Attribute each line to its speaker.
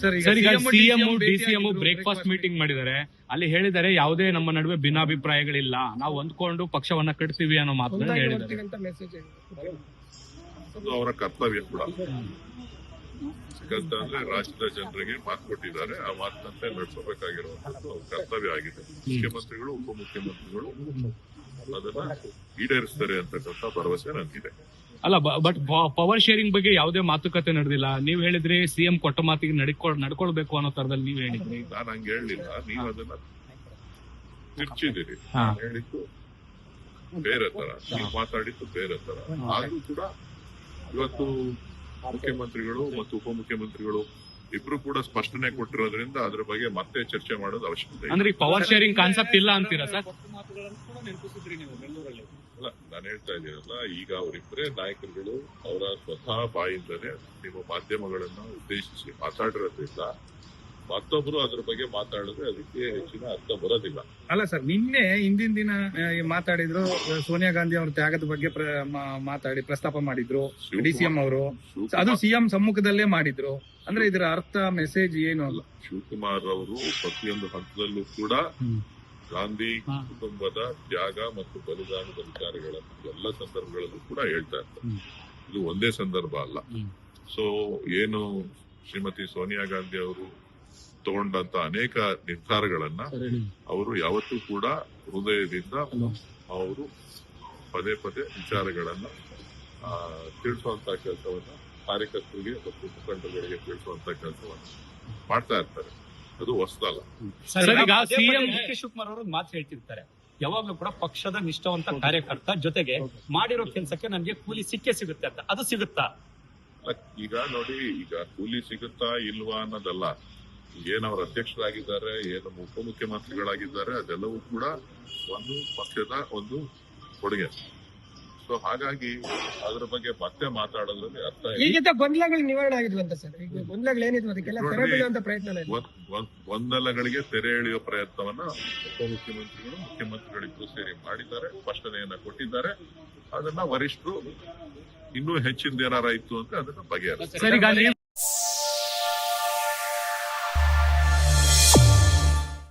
Speaker 1: Sir ಈಗ CM DCM breakfast meeting ಮಾಡಿದ್ದಾರೆ. ಅಲ್ಲಿ ಹೇಳಿದ್ದಾರೆ ಯಾವುದೇ ನಮ್ಮ ನಡುವೆ ಭಿನ್ನಾಭಿಪ್ರಾಯಗಳಿಲ್ಲ, ನಾವು ಹೊಂದ್ಕೊಂಡು ಪಕ್ಷವನ್ನ ಕಟ್ತೀವಿ ಅನ್ನೋ ಮಾತನ್ನ ಹೇಳಿದ್ದಾರೆ.
Speaker 2: ಅವರ ಕರ್ತವ್ಯ ಕೂಡ. ಯಾಕಂತಂದ್ರೆ ರಾಜ್ಯದ ಜನರಿಗೆ ಮಾತು ಕೊಟ್ಟಿದ್ದಾರೆ, ಆ ಮಾತಿನಂತೆ ನಡೆಸಬೇಕಾಗಿರುವಂತದ್ದು ಅವ್ರ ಕರ್ತವ್ಯ ಆಗಿದೆ. ಮುಖ್ಯಮಂತ್ರಿಗಳು ಉಪಮುಖ್ಯಮಂತ್ರಿಗಳು ಅದನ್ನ ಈಡೇರಿಸ್ತಾರೆ ಅಂತಕ್ಕಂಥ ಭರವಸೆ ನನಗಿದೆ.
Speaker 1: ಅಲ್ಲ, ಬಟ್ ಪವರ್ ಶೇರಿಂಗ್ ಬಗ್ಗೆ ಯಾವುದೇ ಮಾತುಕತೆ ನಡೆದಿಲ್ಲ. ನೀವ್ ಹೇಳಿದ್ರಿ ಸಿಎಂ ಕೊಟ್ಟ ಮಾತಿಗೆ ನಡ್ಕೊಳ್ಬೇಕು ಅನ್ನೋ ತರದಲ್ಲಿ ನೀವ್ ಹೇಳಿದ್ರಿ.
Speaker 2: ನಾನು ಹಂಗೆ ಹೇಳಲಿಲ್ಲ, ನೀವು ಅದನ್ನ ತಿರ್ಚಿದಿರಿ. ಹೇಳಿದ್ದು ಬೇರೆ ತರ, ನೀವು ಮಾತಾಡಿದ್ದು ಬೇರೆ ತರ. ಆದ್ರೂ ಕೂಡ ಇವತ್ತು ಮುಖ್ಯಮಂತ್ರಿಗಳು ಮತ್ತು ಉಪಮುಖ್ಯಮಂತ್ರಿಗಳು ಇಬ್ರು ಕೂಡ ಸ್ಪಷ್ಟನೆ ಕೊಟ್ಟಿರೋದ್ರಿಂದ ಅದ್ರ ಬಗ್ಗೆ ಮತ್ತೆ ಚರ್ಚೆ ಮಾಡೋದು ಅವಶ್ಯಕತೆ.
Speaker 1: ಅಂದ್ರೆ ಪವರ್ ಶೇರಿಂಗ್ ಕಾನ್ಸೆಪ್ಟ್ ಇಲ್ಲ ಅಂತೀರಾ ಸರ್?
Speaker 2: ಅಲ್ಲ, ನಾನು ಹೇಳ್ತಾ ಇದ್ದೀನಲ್ಲ, ಈಗ ಅವರಿಬ್ಬರೇ ನಾಯಕರುಗಳು ಅವರ ಸ್ವತಃ ಬಾಯಿಂದನೇ ನಿಮ್ಮ ಮಾಧ್ಯಮಗಳನ್ನ ಉದ್ದೇಶಿಸಿ ಮಾತಾಡಿರೋದ್ರಿಂದ ಮತ್ತೊಬ್ರು ಅದ್ರ ಬಗ್ಗೆ ಮಾತಾಡಿದ್ರೆ ಅದಕ್ಕೆ ಹೆಚ್ಚಿನ ಅರ್ಥ ಬರೋದಿಲ್ಲ.
Speaker 3: ಅಲ್ಲ ಸರ್, ನಿನ್ನೆ ಹಿಂದಿನ ದಿನ ಮಾತಾಡಿದ್ರು, ಸೋನಿಯಾ ಗಾಂಧಿ ಅವರ ತ್ಯಾಗದ ಬಗ್ಗೆ ಮಾತಾಡಿ ಪ್ರಸ್ತಾಪ ಮಾಡಿದ್ರು ಡಿಸಿಎಂ ಅವರು. ಅದು ಸಿಎಂ ಸಮ್ಮುಖದಲ್ಲೇ ಮಾಡಿದ್ರು. ಅಂದ್ರೆ ಇದರ ಅರ್ಥ ಮೆಸೇಜ್ ಏನು ಅಲ್ಲ.
Speaker 2: ಶಿವಕುಮಾರ್ ಅವರು ಪ್ರತಿಯೊಂದು ಹಂತದಲ್ಲೂ ಕೂಡ ಗಾಂಧಿ ಕುಟುಂಬದ ತ್ಯಾಗ ಮತ್ತು ಬಲಿದಾನದ ವಿಚಾರಗಳನ್ನು ಎಲ್ಲ ಸಂದರ್ಭಗಳಲ್ಲೂ ಕೂಡ ಹೇಳ್ತಾ ಇರ್ತಾರೆ. ಇದು ಒಂದೇ ಸಂದರ್ಭ ಅಲ್ಲ. ಸೊ ಏನು ಶ್ರೀಮತಿ ಸೋನಿಯಾ ಗಾಂಧಿ ಅವರು ತಗೊಂಡಂತ ಅನೇಕ ನಿರ್ಧಾರಗಳನ್ನ ಅವರು ಯಾವತ್ತೂ ಕೂಡ ಹೃದಯದಿಂದ ಅವರು ಪದೇ ಪದೇ ವಿಚಾರಗಳನ್ನ ತಿಳಿಸುವಂತ ಕೆಲಸವನ್ನ ಕಾರ್ಯಕರ್ತರಿಗೆ ಮತ್ತು ಮುಖಂಡರುಗಳಿಗೆ ತಿಳಿಸುವಂತ ಕೆಲಸವನ್ನ ಮಾಡ್ತಾ ಇರ್ತಾರೆ. ಅದು ಹೊಸದಲ್ಲ.
Speaker 1: ಸಿಎಂ ಶಿವಕುಮಾರ್ ಅವರು ಮಾತು ಹೇಳ್ತಿರ್ತಾರೆ, ಯಾವಾಗ್ಲೂ ಕೂಡ ಪಕ್ಷದ ನಿಷ್ಠಾವಂತ ಕಾರ್ಯಕರ್ತ, ಜೊತೆಗೆ ಮಾಡಿರೋ ಕೆಲಸಕ್ಕೆ ನನಗೆ ಕೂಲಿ ಸಿಗುತ್ತೆ ಅಂತ. ಅದು ಸಿಗುತ್ತಾ?
Speaker 2: ಈಗ ನೋಡಿ, ಈಗ ಕೂಲಿ ಸಿಗುತ್ತಾ ಇಲ್ವಾ ಅನ್ನೋದಲ್ಲ. ಏನವ್ರ ಅಧ್ಯಕ್ಷರಾಗಿದ್ದಾರೆ, ಏನು ಉಪಮುಖ್ಯಮಂತ್ರಿಗಳಾಗಿದ್ದಾರೆ, ಅದೆಲ್ಲವೂ ಕೂಡ ಒಂದು ಪಕ್ಷದ ಒಂದು ಕೊಡುಗೆ. ಸೊ ಹಾಗಾಗಿ ಅದ್ರ ಬಗ್ಗೆ ಮತ್ತೆ ಮಾತಾಡೋದ್ರಲ್ಲಿ ಅರ್ಥ
Speaker 4: ಈಗಿಂತ ಗೊಂದಲಗಳು ನಿವಾರಣೆ ಆಗಿದ್ವು ಅಂತ ಸರ್. ಈಗ ಗೊಂದಲಗಳು ಏನಿದ್ವು ಅದಕ್ಕೆಲ್ಲ ತೆರೆ ಬೀಳುವಂತ ಪ್ರಯತ್ನ
Speaker 2: ಗೊಂದಲಗಳಿಗೆ ತೆರೆ ಎಳೆಯುವ ಪ್ರಯತ್ನವನ್ನ ಉಪಮುಖ್ಯಮಂತ್ರಿಗಳು ಮುಖ್ಯಮಂತ್ರಿಗಳಿಗೂ ಸೇರಿ ಮಾಡಿದ್ದಾರೆ, ಸ್ಪಷ್ಟನೆಯನ್ನ ಕೊಟ್ಟಿದ್ದಾರೆ. ಅದನ್ನ ವರಿಷ್ಠರು ಇನ್ನೂ ಹೆಚ್ಚಿನ ಏನಾರ ಇತ್ತು ಅಂದ್ರೆ ಅದನ್ನ ಬಗೆಹರಿಸ್ತಾರೆ.